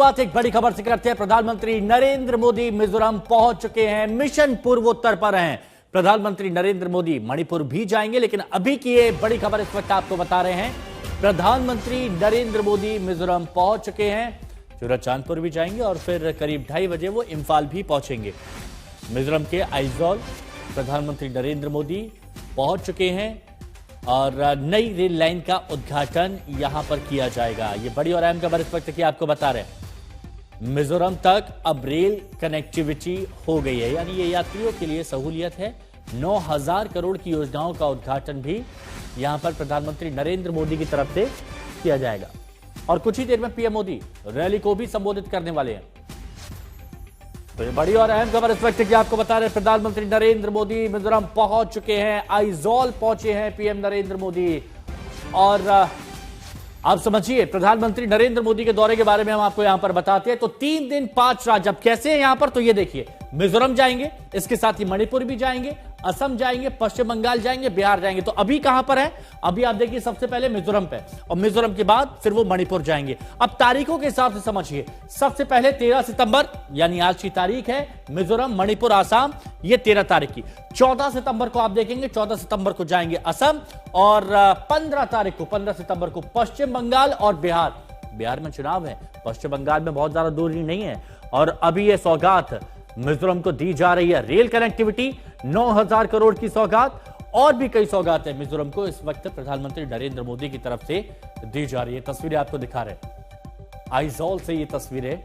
शुरुआत एक बड़ी खबर से करते हैं। प्रधानमंत्री नरेंद्र मोदी मिजोरम पहुंच चुके हैं, मिशन पूर्वोत्तर पर हैं। प्रधानमंत्री नरेंद्र मोदी मणिपुर भी जाएंगे, लेकिन अभी की ये बड़ी खबर इस वक्त आपको बता रहे हैं। प्रधानमंत्री नरेंद्र मोदी मिजोरम पहुंच चुके हैं, चुराचांदपुर भी जाएंगे और फिर करीब 2:30 बजे वो इंफाल भी पहुंचेंगे। मिजोरम के आइजॉल प्रधानमंत्री नरेंद्र मोदी पहुंच चुके हैं और नई रेल लाइन का उद्घाटन यहां पर किया जाएगा। ये बड़ी और अहम खबर इस वक्त की आपको बता रहे हैं। मिजोरम तक अब रेल कनेक्टिविटी हो गई है, यानी ये यात्रियों के लिए सहूलियत है। 9,000 करोड़ की योजनाओं का उद्घाटन भी यहां पर प्रधानमंत्री नरेंद्र मोदी की तरफ से किया जाएगा और कुछ ही देर में पीएम मोदी रैली को भी संबोधित करने वाले हैं। तो ये बड़ी और अहम खबर इस वक्त की आपको बता रहे हैं। प्रधानमंत्री नरेंद्र मोदी मिजोरम पहुंच चुके हैं, आइजॉल पहुंचे हैं पीएम नरेंद्र मोदी। और आप समझिए, प्रधानमंत्री नरेंद्र मोदी के दौरे के बारे में हम आपको यहां पर बताते हैं। तो 3 दिन 5 राज्य अब कैसे हैं यहां पर, तो ये देखिए, मिजोरम जाएंगे, इसके साथ ही मणिपुर भी जाएंगे, असम जाएंगे, पश्चिम बंगाल जाएंगे, बिहार जाएंगे। तो अभी कहां पर है, अभी आप देखिए सबसे पहले मिजोरम पे, और मिजोरम के बाद फिर वो मणिपुर जाएंगे। अब तारीखों के हिसाब से समझिए, सबसे पहले 13 सितंबर यानी आज की तारीख है, मिजोरम, मणिपुर, आसाम, ये 13 तारीख की। 14 सितंबर को आप देखेंगे, 14 सितंबर को जाएंगे असम, और 15 सितंबर को पश्चिम बंगाल और बिहार। बिहार में चुनाव है, पश्चिम बंगाल में बहुत ज्यादा दूरी नहीं है। और अभी यह सौगात मिजोरम को दी जा रही है, रेल कनेक्टिविटी, 9,000 करोड़ की सौगात, और भी कई सौगातें मिजोरम को इस वक्त प्रधानमंत्री नरेंद्र मोदी की तरफ से दी जा रही है। तस्वीरें आपको दिखा रहे हैं आइजॉल से, ये तस्वीरें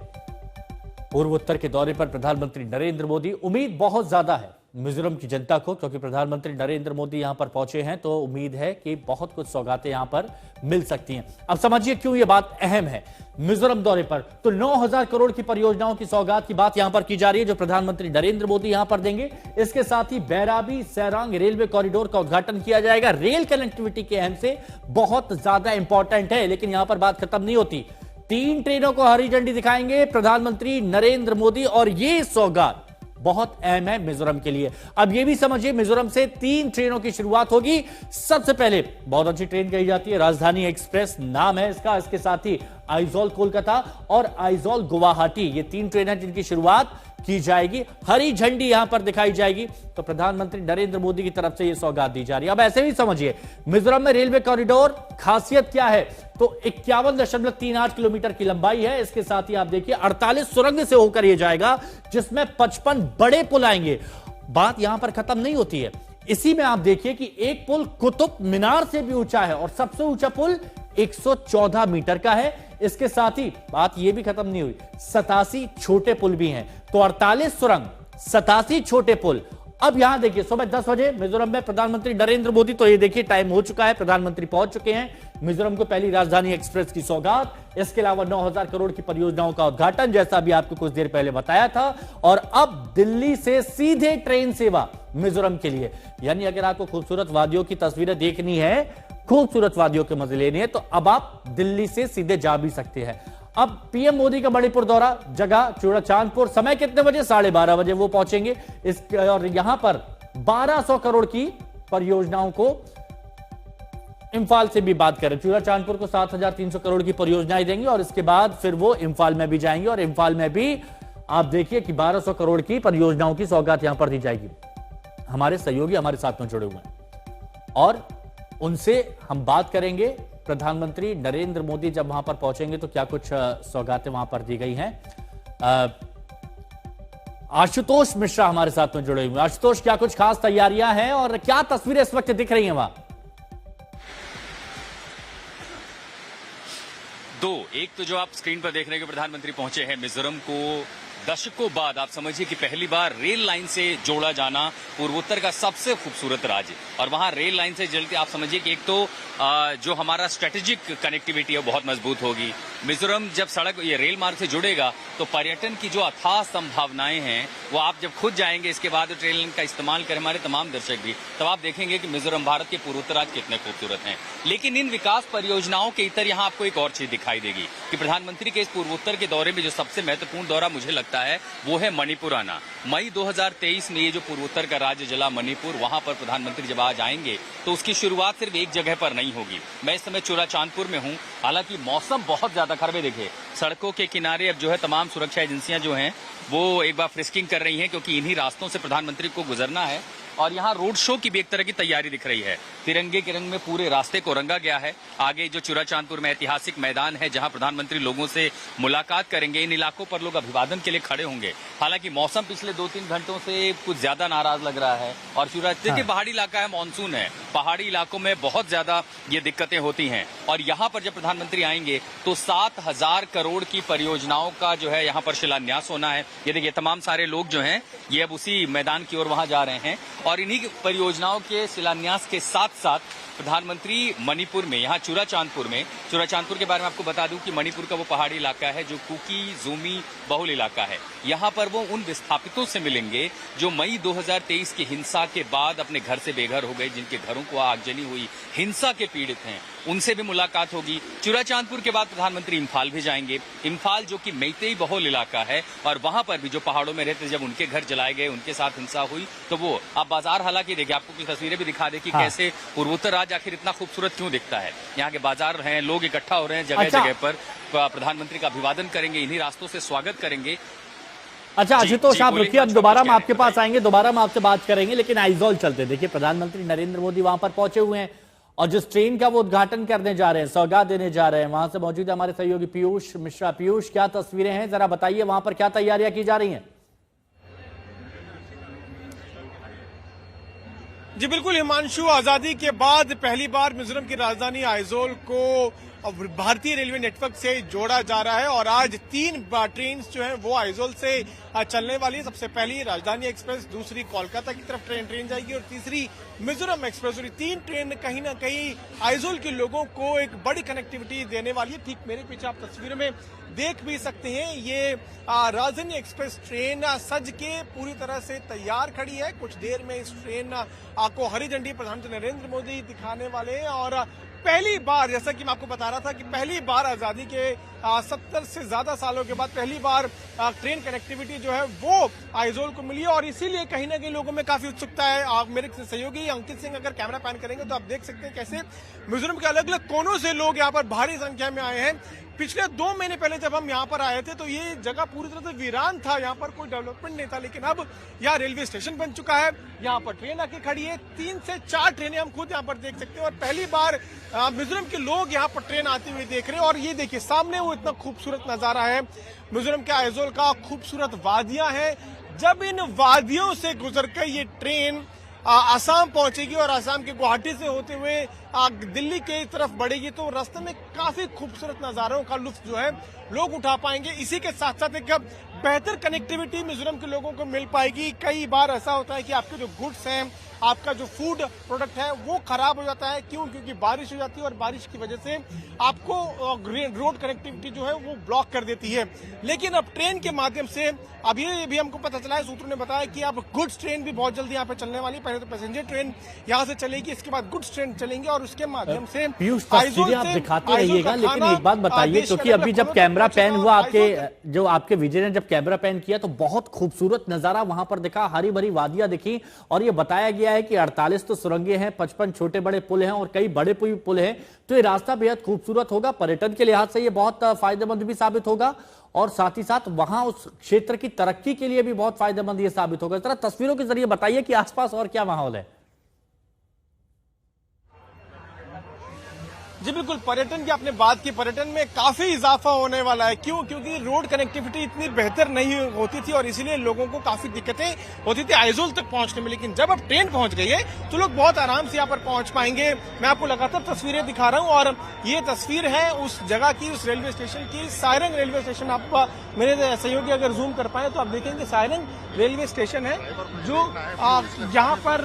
पूर्वोत्तर के दौरे पर प्रधानमंत्री नरेंद्र मोदी। उम्मीद बहुत ज्यादा है मिजोरम की जनता को, क्योंकि प्रधानमंत्री नरेंद्र मोदी यहां पर पहुंचे हैं, तो उम्मीद है कि बहुत कुछ सौगातें यहां पर मिल सकती हैं। अब समझिए क्यों यह बात अहम है। मिजोरम दौरे पर तो 9,000 करोड़ की परियोजनाओं की सौगात की बात यहां पर की जा रही है, जो प्रधानमंत्री नरेंद्र मोदी यहां पर देंगे। इसके साथ ही बैराबी सैरांग रेलवे कॉरिडोर का उद्घाटन किया जाएगा। रेल कनेक्टिविटी के अहम से बहुत ज्यादा इंपॉर्टेंट है, लेकिन यहां पर बात खत्म नहीं होती। 3 ट्रेनों को हरी झंडी दिखाएंगे प्रधानमंत्री नरेंद्र मोदी, और ये सौगात बहुत अहम है मिजोरम के लिए। अब यह भी समझिए, मिजोरम से 3 ट्रेनों की शुरुआत होगी। सबसे पहले बहुत अच्छी ट्रेन कही जाती है, राजधानी एक्सप्रेस नाम है इसका। इसके साथ ही आइजॉल कोलकाता और आइजॉल गुवाहाटी, ये 3 ट्रेन हैं जिनकी शुरुआत की जाएगी। हरी झंडी यहां पर दिखाई जाएगी, तो प्रधानमंत्री नरेंद्र मोदी की तरफ से यह सौगात दी जा रही है। अब ऐसे भी समझिए, मिजोरम में रेलवे कॉरिडोर खासियत क्या है, तो 51.38 किलोमीटर की लंबाई है। इसके साथ ही आप देखिए 48 सुरंग से होकर यह जाएगा, जिसमें 55 बड़े पुल आएंगे। बात यहां पर खत्म नहीं होती है, इसी में आप देखिए कि एक पुल कुतुब मीनार से भी ऊंचा है और सबसे ऊंचा पुल 114 मीटर का है। इसके साथ ही बात यह भी खत्म नहीं हुई, 87 छोटे पुल भी हैं। तो 48 सुरंग, 87 छोटे पुल। अब यहां देखिए, सुबह 10 बजे मिजोरम में प्रधानमंत्री नरेंद्र मोदी, तो ये देखिए टाइम हो चुका है, प्रधानमंत्री पहुंच चुके हैं। मिजोरम को पहली राजधानी एक्सप्रेस की सौगात, इसके अलावा 9,000 करोड़ की परियोजनाओं का उद्घाटन, जैसा भी आपको कुछ देर पहले बताया था। और अब दिल्ली से सीधे ट्रेन सेवा मिजोरम के लिए, यानी अगर आपको खूबसूरत वादियों की तस्वीरें देखनी है, खूबसूरत वादियों के मजे लेने हैं, तो अब आप दिल्ली से सीधे जा भी सकते हैं। अब पीएम मोदी का मणिपुर दौरा, जगह चुराचांदपुर, समय कितने बजे, 12:30 बजे वो पहुंचेंगे। और यहां पर 1200 करोड़ की परियोजनाओं को, इंफाल से भी बात करें, चुराचांदपुर को 7,300 करोड़ की परियोजनाएं देंगे, और इसके बाद फिर वो इंफाल में भी जाएंगे, और इंफाल में भी आप देखिए कि 1200 करोड़ की परियोजनाओं की सौगात यहां पर दी जाएगी। हमारे सहयोगी हमारे साथ में जुड़े हुए हैं और उनसे हम बात करेंगे। प्रधानमंत्री नरेंद्र मोदी जब वहां पर पहुंचेंगे तो क्या कुछ सौगातें वहां पर दी गई हैं। आशुतोष मिश्रा हमारे साथ में जुड़े हुए हैं। आशुतोष, क्या कुछ खास तैयारियां हैं और क्या तस्वीरें इस वक्त दिख रही हैं वहां? एक तो जो आप स्क्रीन पर देख रहे हैं कि प्रधानमंत्री पहुंचे हैं मिजोरम को दशकों बाद, आप समझिए कि पहली बार रेल लाइन से जोड़ा जाना पूर्वोत्तर का सबसे खूबसूरत राज्य, और वहां रेल लाइन से जल्दी आप समझिए कि एक तो जो हमारा स्ट्रेटेजिक कनेक्टिविटी है बहुत मजबूत होगी। मिजोरम जब सड़क ये रेल मार्ग से जुड़ेगा तो पर्यटन की जो अथाह संभावनाएं हैं वो आप जब खुद जाएंगे, इसके बाद ट्रेन लाइन का इस्तेमाल करें हमारे तमाम दर्शक भी, तब आप देखेंगे कि मिजोरम भारत के पूर्वोत्तर राज्य कितने खूबसूरत हैं। लेकिन इन विकास परियोजनाओं के इतर यहाँ आपको एक और चीज दिखाई देगी कि प्रधानमंत्री के इस पूर्वोत्तर के दौरे में जो सबसे महत्वपूर्ण दौरा मुझे लगता लगता है वो है मणिपुर आना। मई 2023 में ये जो पूर्वोत्तर का राज्य जला मणिपुर, वहां पर प्रधानमंत्री जब आज आएंगे तो उसकी शुरुआत सिर्फ एक जगह पर नहीं होगी। मैं इस समय चुराचांदपुर में हूं, हालांकि मौसम बहुत ज्यादा खराब है। देखिए सड़कों के किनारे अब जो है तमाम सुरक्षा एजेंसियां जो हैं वो एक बार फ्रिस्किंग कर रही हैं, क्योंकि इन्हीं रास्तों से प्रधानमंत्री को गुजरना है। और यहाँ रोड शो की भी एक तरह की तैयारी दिख रही है। तिरंगे के रंग में पूरे रास्ते को रंगा गया है। आगे जो चुराचांदपुर में ऐतिहासिक मैदान है जहां प्रधानमंत्री लोगों से मुलाकात करेंगे, इन इलाकों पर लोग अभिवादन के लिए खड़े होंगे। हालांकि मौसम पिछले 2-3 घंटों से कुछ ज्यादा नाराज लग रहा है। और देखिए पहाड़ी इलाका है, मानसून है, पहाड़ी इलाकों में बहुत ज्यादा ये दिक्कतें होती हैं। और यहाँ पर जब प्रधानमंत्री आएंगे तो 7,000 करोड़ की परियोजनाओं का जो है यहाँ पर शिलान्यास होना है। ये देखिए तमाम सारे लोग जो हैं ये अब उसी मैदान की ओर वहां जा रहे हैं। और इन्हीं परियोजनाओं के शिलान्यास के साथ साथ प्रधानमंत्री मणिपुर में, यहाँ चुराचांदपुर के बारे में आपको बता दूं कि मणिपुर का वो पहाड़ी इलाका है जो कुकी ज़ूमी बहुल इलाका है। यहाँ पर वो उन विस्थापितों से मिलेंगे जो मई 2023 की हिंसा के बाद अपने घर से बेघर हो गए, जिनके घरों को आगजनी हुई, हिंसा के पीड़ित हैं, उनसे भी मुलाकात होगी। चुराचांदपुर के बाद प्रधानमंत्री इम्फाल भी जाएंगे। इम्फाल जो कि मेइतेई बहुल इलाका है और वहां पर भी जो पहाड़ों में रहते, जब उनके घर जलाए गए, उनके साथ हिंसा हुई, तो वो आप बाजार, हालांकि देखिए आपको कुछ तस्वीरें भी दिखा दे कि कैसे पूर्वोत्तर राज्य आखिर इतना खूबसूरत क्यों दिखता है। यहाँ के बाजार हैं, लोग इकट्ठा हो रहे हैं जगह जगह पर, प्रधानमंत्री का अभिवादन करेंगे, इन्हीं रास्तों से स्वागत करेंगे। अच्छा आशुतोष आप रुकिए, अब दोबारा हम आपके पास आएंगे, दोबारा हम आपसे बात करेंगे, लेकिन आइजोल चलते। देखिए प्रधानमंत्री नरेंद्र मोदी वहां पर पहुंचे हुए हैं और जिस ट्रेन का वो उद्घाटन करने जा रहे हैं, सौगात देने जा रहे हैं, वहां से मौजूद है हमारे सहयोगी पीयूष मिश्रा। पीयूष, क्या तस्वीरें हैं, जरा बताइए वहां पर क्या तैयारियां की जा रही हैं? जी बिल्कुल हिमांशु, आजादी के बाद पहली बार मिजोरम की राजधानी आइजोल को भारतीय रेलवे नेटवर्क से जोड़ा जा रहा है और आज 3 ट्रेन जो हैं वो आइजोल से चलने वाली है। सबसे पहली राजधानी एक्सप्रेस, दूसरी कोलकाता की तरफ ट्रेन जाएगी और तीसरी मिजोरम एक्सप्रेस। और 3 ट्रेन कहीं ना कहीं आइजोल के लोगों को एक बड़ी कनेक्टिविटी देने वाली है। ठीक मेरे पीछे आप तस्वीरों में देख भी सकते हैं, ये राजधानी एक्सप्रेस ट्रेन सज के पूरी तरह से तैयार खड़ी है। कुछ देर में इस ट्रेन को हरी झंडी प्रधानमंत्री नरेंद्र मोदी दिखाने वाले हैं। और पहली बार, जैसा कि मैं आपको बता रहा था कि पहली बार आजादी के 70 से ज्यादा सालों के बाद पहली बार ट्रेन कनेक्टिविटी जो है वो आइजोल को मिली है और इसीलिए कहीं ना कहीं लोगों में काफी उत्सुकता है। मेरे सहयोगी अंकित सिंह अगर कैमरा पैन करेंगे तो आप देख सकते हैं कैसे मिजोरम के अलग अलग कोनों से लोग यहाँ पर भारी संख्या में आए हैं। पिछले 2 महीने पहले जब हम यहाँ पर आए थे तो ये जगह पूरी तरह से वीरान था, यहाँ पर कोई डेवलपमेंट नहीं था, लेकिन अब यहाँ रेलवे स्टेशन बन चुका है, यहाँ पर ट्रेन आके खड़ी है। 3 से 4 ट्रेनें हम खुद यहाँ पर देख सकते हैं और पहली बार मिजोरम के लोग यहाँ पर ट्रेन आती हुई देख रहे हैं। और ये देखिए सामने वो इतना खूबसूरत नजारा है मिजोरम के आइजोल का, खूबसूरत वादियां हैं। जब इन वादियों से गुजरकर ये ट्रेन आसाम पहुंचेगी और आसाम के गुवाहाटी से होते हुए दिल्ली की तरफ बढ़ेगी तो रास्ते में काफी खूबसूरत नजारों का लुत्फ जो है लोग उठा पाएंगे। इसी के साथ साथ एक बेहतर कनेक्टिविटी मिजोरम के लोगों को मिल पाएगी। कई बार ऐसा होता है कि आपके जो गुड्स हैं, आपका जो फूड प्रोडक्ट है वो खराब हो जाता है। क्यों? क्योंकि बारिश हो जाती है और बारिश की वजह से आपको रोड कनेक्टिविटी जो है वो ब्लॉक कर देती है। लेकिन अब ट्रेन के माध्यम से अभी भी हमको पता चला है, सूत्रों ने बताया कि अब गुड्स ट्रेन भी बहुत जल्दी यहाँ पे चलने वाली है। पहले तो पैसेंजर ट्रेन यहाँ से चलेगी, इसके बाद गुड्स ट्रेन चलेंगी और उसके माध्यम से तस्वीरें आप दिखाते रहिएगा। लेकिन एक बात बताइए, क्योंकि अभी जब कैमरा पैन हुआ, आपके विजय ने जब कैमरा पैन किया तो बहुत खूबसूरत नजारा वहां पर दिखा, हरी भरी वादियां दिखी और ये बताया गया है कि 48 तो सुरंगें हैं, 55 छोटे बड़े पुल हैं और कई बड़े पुल हैं। तो ये रास्ता बेहद खूबसूरत होगा, पर्यटन के लिहाज से ये बहुत फायदेमंद भी साबित होगा और साथ ही साथ वहां उस क्षेत्र की तरक्की के लिए भी बहुत फायदेमंद ये साबित होगा। जरा तस्वीरों के जरिए बताइए कि आसपास और क्या माहौल है। जी बिल्कुल, पर्यटन की आपने बात की, पर्यटन में काफी इजाफा होने वाला है। क्यों? क्योंकि रोड कनेक्टिविटी इतनी बेहतर नहीं होती थी और इसीलिए लोगों को काफी दिक्कतें होती थी आइजोल तक पहुंचने में। लेकिन जब अब ट्रेन पहुंच गई है तो लोग बहुत आराम से यहाँ पर पहुंच पाएंगे। मैं आपको लगातार तस्वीरें दिखा रहा हूँ और ये तस्वीर है उस जगह की, उस रेलवे स्टेशन की, सायरंग रेलवे स्टेशन। आप मेरे सहयोगी अगर जूम कर पाए तो आप देखेंगे सायरंग रेलवे स्टेशन है जो यहाँ पर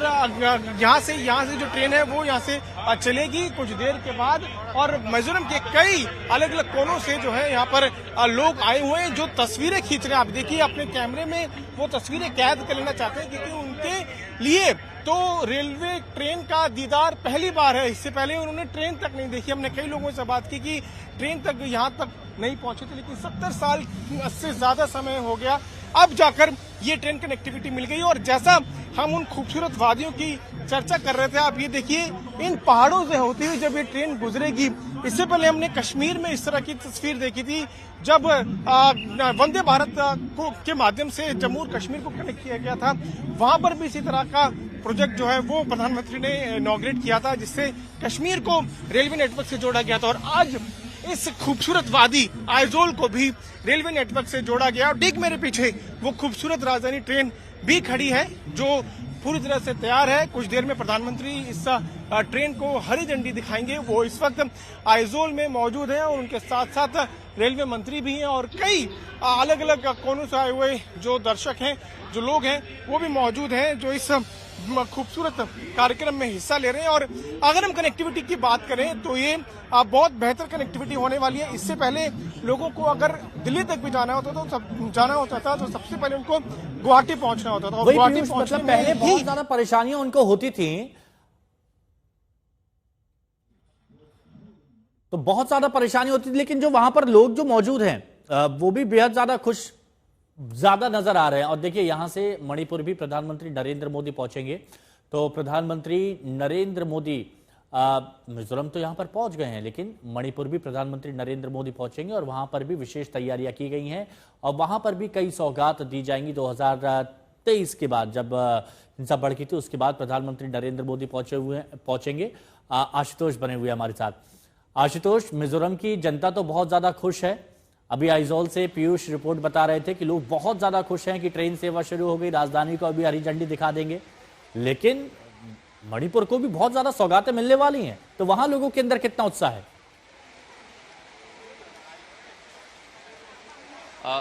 यहाँ से जो ट्रेन है वो यहाँ से चलेगी कुछ देर के बाद। और मिजोरम के कई अलग अलग कोनों से जो है यहाँ पर लोग आए हुए हैं जो तस्वीरें खींच रहे हैं। आप देखिए अपने कैमरे में वो तस्वीरें कैद कर लेना चाहते हैं क्योंकि उनके लिए तो रेलवे ट्रेन का दीदार पहली बार है। इससे पहले उन्होंने ट्रेन तक नहीं देखी। हमने कई लोगों से बात की कि ट्रेन तक यहाँ तक नहीं पहुंचे थे, लेकिन 70 साल से ज्यादा समय हो गया, अब जाकर ये ट्रेन कनेक्टिविटी मिल गई। और जैसा हम उन खूबसूरत वादियों की चर्चा कर रहे थे, आप ये देखिए इन पहाड़ों से होती हुई जब ये ट्रेन गुजरेगी। इससे पहले हमने कश्मीर में इस तरह की तस्वीर देखी थी जब वंदे भारत के माध्यम से जम्मू और कश्मीर को कनेक्ट किया गया था। वहां पर भी इसी तरह का प्रोजेक्ट जो है वो प्रधानमंत्री ने इनॉग्रेट किया था, जिससे कश्मीर को रेलवे नेटवर्क से जोड़ा गया था। और आज इस खूबसूरत वादी आइजोल को भी रेलवे नेटवर्क से जोड़ा गया। और ठीक मेरे पीछे वो खूबसूरत राजधानी ट्रेन भी खड़ी है जो पूरी तरह से तैयार है। कुछ देर में प्रधानमंत्री इस ट्रेन को हरी झंडी दिखाएंगे। वो इस वक्त आइजोल में मौजूद हैं और उनके साथ साथ रेलवे मंत्री भी हैं और कई अलग अलग कोनों से आए हुए जो दर्शक हैं, जो लोग हैं, वो भी मौजूद हैं जो इस खूबसूरत कार्यक्रम में हिस्सा ले रहे हैं। और अगर हम कनेक्टिविटी की बात करें तो ये बहुत बेहतर कनेक्टिविटी होने वाली है। इससे पहले लोगों को अगर दिल्ली तक भी जाना होता था तो सबसे पहले उनको गुवाहाटी पहुंचना होता था। और गुवाहाटी पहुंचने में पहले बहुत ज्यादा परेशानियां उनको होती थी, तो बहुत ज्यादा परेशानी होती थी, लेकिन जो वहां पर लोग जो मौजूद हैं वो भी बेहद ज्यादा नजर आ रहे हैं। और देखिए यहां से मणिपुर भी प्रधानमंत्री नरेंद्र मोदी पहुंचेंगे। तो प्रधानमंत्री नरेंद्र मोदी मिजोरम तो यहां पर पहुंच गए हैं, लेकिन मणिपुर भी प्रधानमंत्री नरेंद्र मोदी पहुंचेंगे और वहां पर भी विशेष तैयारियां की गई हैं और वहां पर भी कई सौगात दी जाएंगी। 2023 के बाद जब हिंसा भड़की थी उसके बाद प्रधानमंत्री नरेंद्र मोदी पहुंचेंगे। आशुतोष बने हुए हमारे साथ। आशुतोष, मिजोरम की जनता तो बहुत ज्यादा खुश है। अभी आइजोल से पीयूष रिपोर्ट बता रहे थे कि लोग बहुत ज्यादा खुश हैं कि ट्रेन सेवा शुरू हो गई, राजधानी को अभी हरी झंडी दिखा देंगे, लेकिन मणिपुर को भी बहुत ज्यादा सौगातें मिलने वाली हैं। तो वहां लोगों के अंदर कितना उत्साह है?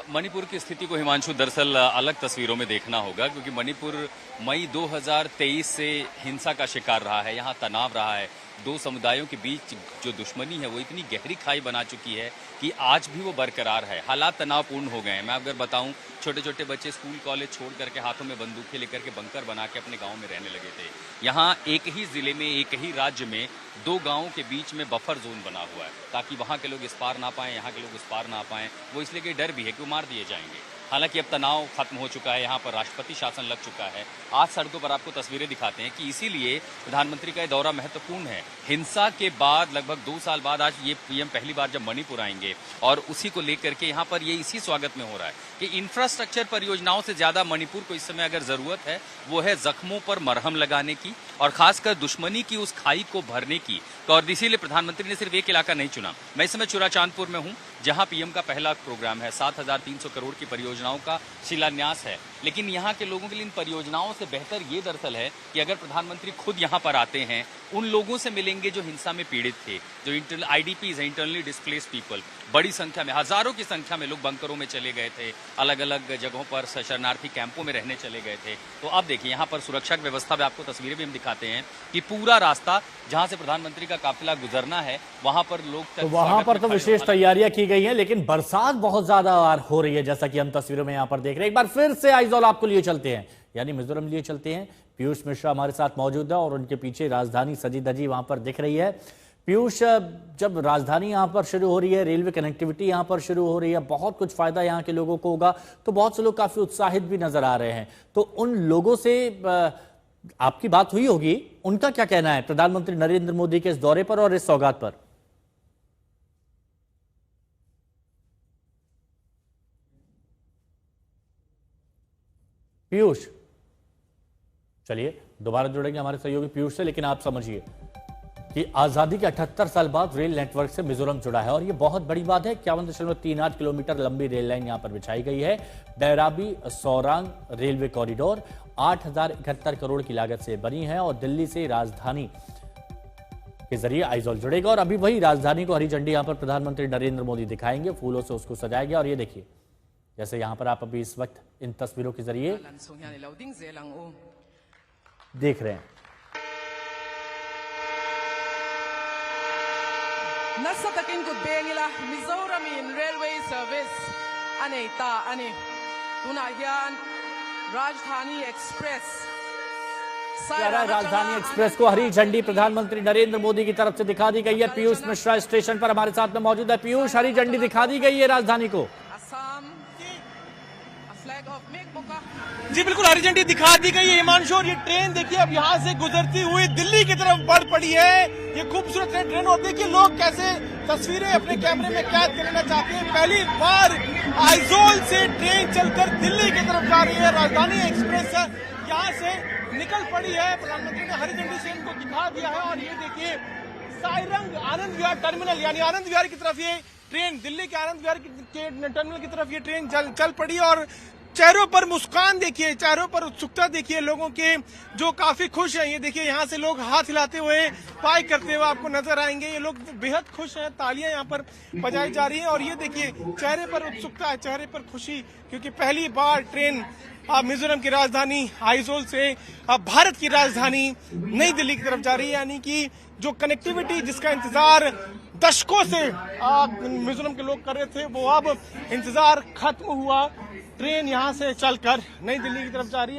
मणिपुर की स्थिति को हिमांशु दरअसल अलग तस्वीरों में देखना होगा, क्योंकि मणिपुर मई 2023 से हिंसा का शिकार रहा है। यहाँ तनाव रहा है। दो समुदायों के बीच जो दुश्मनी है वो इतनी गहरी खाई बना चुकी है कि आज भी वो बरकरार है। हालात तनावपूर्ण हो गए हैं। मैं अगर बताऊं, छोटे छोटे बच्चे स्कूल कॉलेज छोड़ करके हाथों में बंदूकें लेकर के बंकर बना के अपने गांव में रहने लगे थे। यहाँ एक ही जिले में, एक ही राज्य में दो गांवों के बीच में बफर जोन बना हुआ है ताकि वहां के लोग इस पार ना पाएं, यहाँ के लोग उस पार ना पाएं। वो इसलिए कि डर भी है कि वो मार दिए जाएंगे। हालांकि अब तनाव खत्म हो चुका है, यहाँ पर राष्ट्रपति शासन लग चुका है। आज सड़कों पर आपको तस्वीरें दिखाते हैं कि इसीलिए प्रधानमंत्री का यह दौरा महत्वपूर्ण है। हिंसा के बाद लगभग 2 साल बाद आज ये पीएम पहली बार जब मणिपुर आएंगे और उसी को लेकर के यहाँ पर ये इसी स्वागत में हो रहा है कि इंफ्रास्ट्रक्चर परियोजनाओं से ज्यादा मणिपुर को इस समय अगर जरूरत है वो है जख्मों पर मरहम लगाने की और खासकर दुश्मनी की उस खाई को भरने की। और इसीलिए प्रधानमंत्री ने सिर्फ एक इलाका नहीं चुना। मैं इस समय चुराचांदपुर में हूँ, जहां पीएम का पहला प्रोग्राम है। 7,300 करोड़ की परियोजनाओं का शिलान्यास है। लेकिन यहाँ के लोगों के लिए इन परियोजनाओं से बेहतर ये दरअसल है कि अगर प्रधानमंत्री खुद यहाँ पर आते हैं, उन लोगों से मिलेंगे जो हिंसा में पीड़ित थे, जो आईडीपीज हैं, इंटरनली डिस्प्लेस पीपल। बड़ी संख्या में, हजारों की संख्या में लोग बंकरों में चले गए थे, अलग अलग जगहों पर शरणार्थी कैंपों में रहने चले गए थे। तो अब देखिए यहाँ पर सुरक्षा की व्यवस्था में आपको तस्वीरें भी हम दिखाते हैं कि पूरा रास्ता जहां से प्रधानमंत्री का काफिला गुजरना है वहां पर लोग तो वहां पर तो विशेष तैयारियां की गई हैं, लेकिन बरसात बहुत ज्यादा हो रही है जैसा कि हम तस्वीरों में यहां पर देख रहे हैं। एक बार फिर से आइजोल आपको लिए चलते हैं, यानी मिजोरम लिए चलते हैं। पीयूष मिश्रा हमारे साथ मौजूद है और उनके पीछे राजधानी सजी धजी वहां पर दिख रही है। पीयूष, जब राजधानी यहां पर शुरू हो रही है, रेलवे कनेक्टिविटी यहां पर शुरू हो रही है, बहुत कुछ फायदा यहां के लोगों को होगा, तो बहुत से लोग काफी उत्साहित भी नजर आ रहे हैं। तो उन लोगों से आपकी बात हुई होगी, उनका क्या कहना है प्रधानमंत्री नरेंद्र मोदी के इस दौरे पर और इस सौगात पर? पीयूष, चलिए दोबारा जुड़ेंगे हमारे सहयोगी पीयूष से, लेकिन आप समझिए कि आजादी के 78 साल बाद रेल नेटवर्क से मिजोरम जुड़ा है और यह बहुत बड़ी बात है। 51.38 किलोमीटर लंबी रेल लाइन यहां पर बिछाई गई है। बैराबी सौरांग रेलवे कॉरिडोर 8,071 करोड़ की लागत से बनी है और दिल्ली से राजधानी के जरिए आइजोल जुड़ेगा। और अभी वही राजधानी को हरी झंडी यहां पर प्रधानमंत्री नरेंद्र मोदी दिखाएंगे, फूलों से उसको सजाएंगे। और ये देखिए, जैसे यहां पर आप अभी इस वक्त इन तस्वीरों के जरिए देख रहे हैं। Nasa takin ko bengila Mizoram in railway service ane ta ane tunahian Rajdhani Express राजधानी एक्सप्रेस को हरी झंडी प्रधानमंत्री नरेंद्र मोदी की तरफ से दिखा दी गई है। पीयूष मिश्रा स्टेशन पर हमारे साथ में मौजूद है। पीयूष, हरी झंडी दिखा दी गई है राजधानी को। जी बिल्कुल, हरी झंडी दिखा दी गई है हिमांशु। और ये ट्रेन देखिए अब यहाँ से गुजरती हुई दिल्ली की तरफ बढ़ पड़ी है। ये खूबसूरत ट्रेन और देखिए लोग कैसे तस्वीरें अपने कैमरे में कैद करना चाहते हैं। पहली बार आइजोल से ट्रेन चलकर दिल्ली की तरफ जा रही है। राजधानी एक्सप्रेस यहाँ से निकल पड़ी है। प्रधानमंत्री ने हरी झंडी से इनको दिखा दिया है। और ये देखिए साइरंग आनंद विहार टर्मिनल यानी आनंद विहार की तरफ ये ट्रेन, दिल्ली के आनंद विहार के टर्मिनल की तरफ ये ट्रेन चल पड़ी। और चेहरों पर मुस्कान देखिए, चेहरों पर उत्सुकता देखिए लोगों के, जो काफी खुश हैं। ये देखिए यहाँ से लोग हाथ हिलाते हुए, पाई करते हुए आपको नजर आएंगे। ये लोग बेहद खुश हैं, तालियां यहाँ पर बजाई जा रही हैं। और ये देखिए चेहरे पर उत्सुकता है, चेहरे पर खुशी, क्योंकि पहली बार ट्रेन मिजोरम की राजधानी आइजोल से भारत की राजधानी नई दिल्ली की तरफ जा रही है। यानी कि जो कनेक्टिविटी जिसका इंतजार दशकों से मिजोरम के लोग कर रहे थे, वो अब इंतजार खत्म हुआ। ट्रेन यहाँ से चलकर नई दिल्ली की तरफ जा रही है।